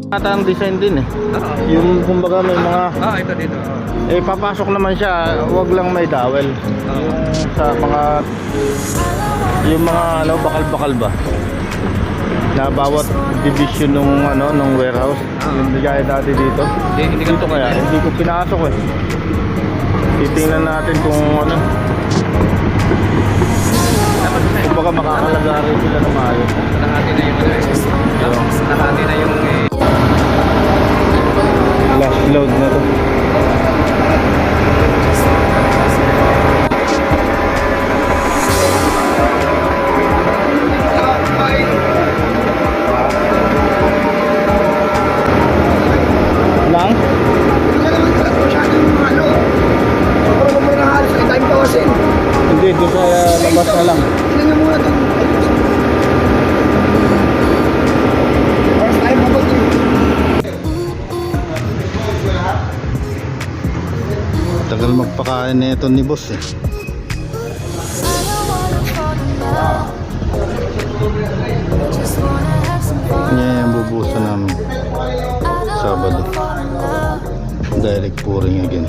Ata ang design din eh. Oo. Yung kumbaga may mga Ito dito. papasok naman siya, wag lang may dowel. Yung sa mga bakal-bakal ba na bawat division nung warehouse. Yung gaya dati dito. Dito kaya hindi ko pinasok eh. Titingnan natin kung kumbaga makakalagari sila ng maayos. Nakati na yung nakati na yung Last load na to. Lang? Hindi, doon sa labas na lang. Tagal magpakain na ito ni boss eh. Yan yung bubusan namin Sabado. Direct pouring again.